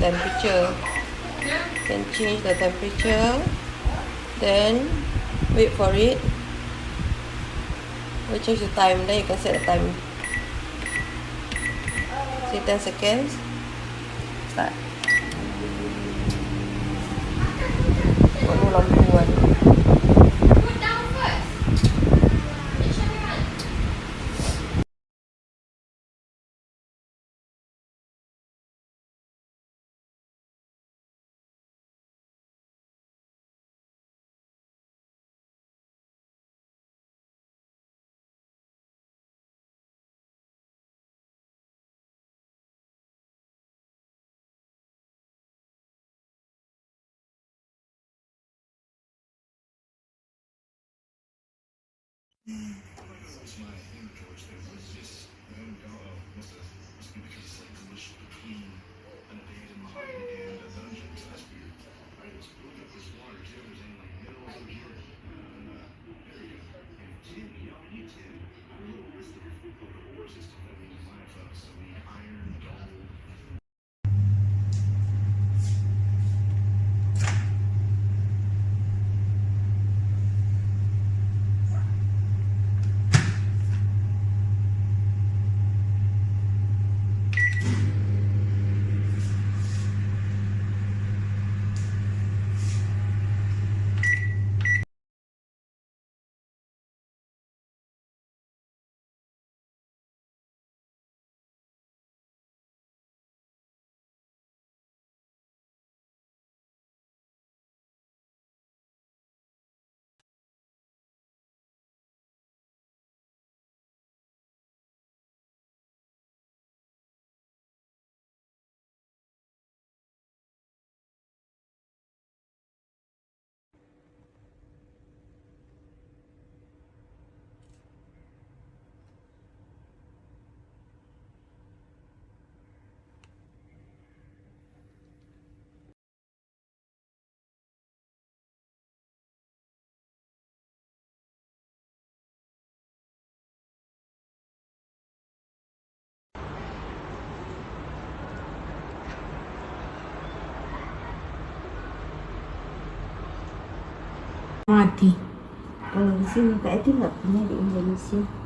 temperature. You can change the temperature, then wait for it. We'll change the time, then you can set the time. Say 10 seconds. Start. Baru lampu kan. Mati. Kalau di sini kayak itu nggak punya di Indonesia.